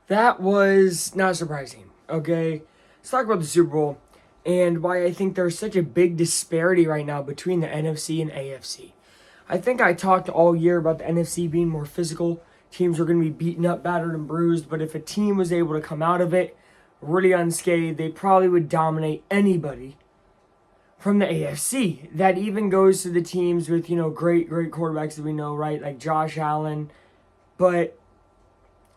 That was not surprising. Okay, let's talk about the Super Bowl and why I think there's such a big disparity right now between the NFC and AFC. I think I talked all year about the NFC being more physical. Teams are going to be beaten up, battered, and bruised. But if a team was able to come out of it really unscathed, they probably would dominate anybody from the AFC. That even goes to the teams with, great quarterbacks that we know, right? Like Josh Allen. But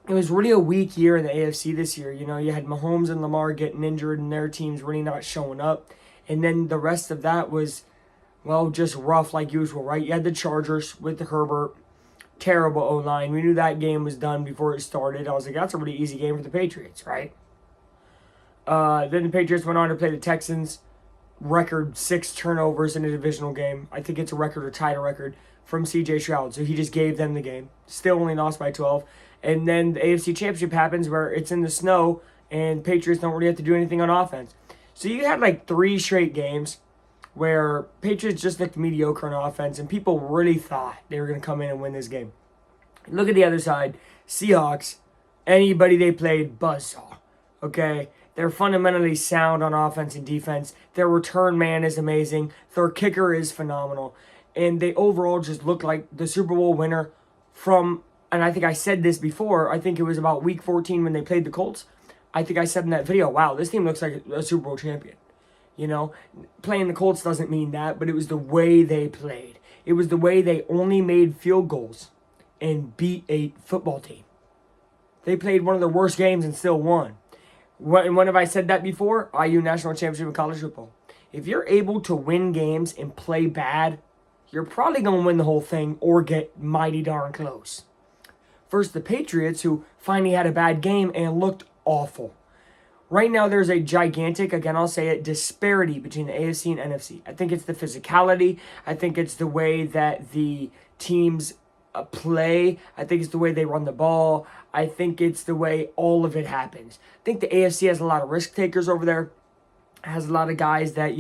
it was really a weak year in the AFC this year. You had Mahomes and Lamar getting injured and their teams really not showing up. And then the rest of that was, well, just rough like usual, right? You had the Chargers with the Herbert. Terrible O-line. We knew that game was done before it started. I was like, that's a really easy game for the Patriots, right? Then the Patriots went on to play the Texans. Record 6 turnovers in a divisional game. I think it's a record or tied a record from C.J. Stroud. So he just gave them the game. Still only lost by 12. And then the AFC Championship happens where it's in the snow and Patriots don't really have to do anything on offense. So you had like 3 straight games where Patriots just looked mediocre on offense and people really thought they were going to come in and win this game. Look at the other side. Seahawks, anybody they played, buzzsaw. Okay? They're fundamentally sound on offense and defense. Their return man is amazing. Their kicker is phenomenal. And they overall just look like the Super Bowl winner from, and I think I said this before, I think it was about week 14 when they played the Colts. I think I said in that video, wow, this team looks like a Super Bowl champion. Playing the Colts doesn't mean that, but it was the way they played. It was the way they only made field goals and beat a football team. They played one of their worst games and still won. When have I said that before? IU National Championship in college football. If you're able to win games and play bad, you're probably going to win the whole thing or get mighty darn close. Versus the Patriots, who finally had a bad game and looked awful. Right now, there's a gigantic, again, I'll say it, disparity between the AFC and NFC. I think it's the physicality. I think it's the way that the teams play. I think it's the way they run the ball. I think it's the way all of it happens. I think the AFC has a lot of risk takers over there. Has a lot of guys that,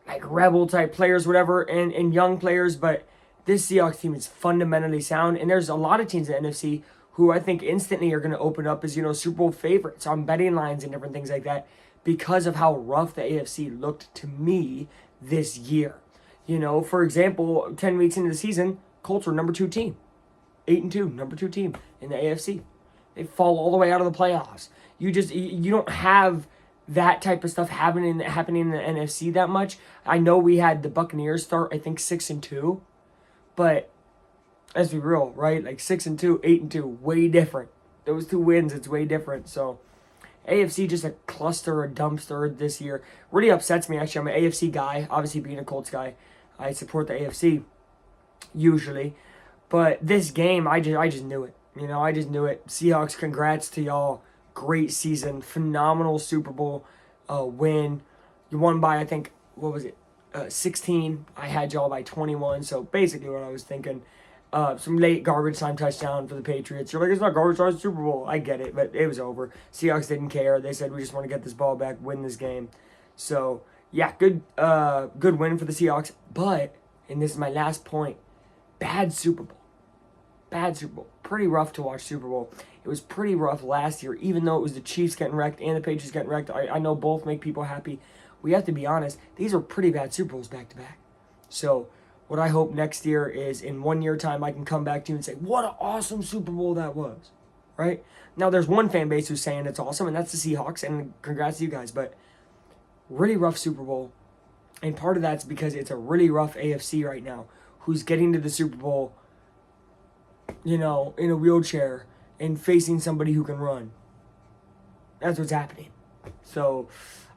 like rebel type players, whatever, and young players. But this Seahawks team is fundamentally sound. And there's a lot of teams in the NFC who I think instantly are going to open up as, Super Bowl favorites on betting lines and different things like that because of how rough the AFC looked to me this year. For example, 10 weeks into the season, Colts were number 2 team. 8-2, number 2 team in the AFC. They fall all the way out of the playoffs. You don't have that type of stuff happening in the NFC that much. I know we had the Buccaneers start, I think, 6-2, but let's be real, right? Like 6-2, 8-2, way different. Those 2 wins, it's way different. So AFC just a cluster, a dumpster this year. Really upsets me, actually. I'm an AFC guy, obviously being a Colts guy. I support the AFC usually. But this game, I just knew it. I just knew it. Seahawks, congrats to y'all. Great season. Phenomenal Super Bowl win. You won by, I think, 16. I had y'all by 21. So basically what I was thinking. Some late garbage time touchdown for the Patriots. You're like, it's not garbage time, it's Super Bowl. I get it, but it was over. Seahawks didn't care. They said, we just want to get this ball back, win this game. So, yeah, good win for the Seahawks. But, and this is my last point, bad Super Bowl. Bad Super Bowl. Pretty rough to watch Super Bowl. It was pretty rough last year, even though it was the Chiefs getting wrecked and the Patriots getting wrecked. I know both make people happy. We have to be honest. These are pretty bad Super Bowls back to back. So, what I hope next year is in 1 year time I can come back to you and say, what an awesome Super Bowl that was. Right? Now, there's one fan base who's saying it's awesome, and that's the Seahawks, and congrats to you guys. But really rough Super Bowl. And part of that's because it's a really rough AFC right now who's getting to the Super Bowl in a wheelchair and facing somebody who can run. That's what's happening. So,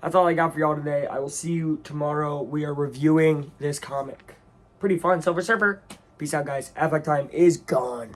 that's all I got for y'all today. I will see you tomorrow. We are reviewing this comic. Pretty fun. Silver Surfer. Peace out, guys. Affleck time is gone.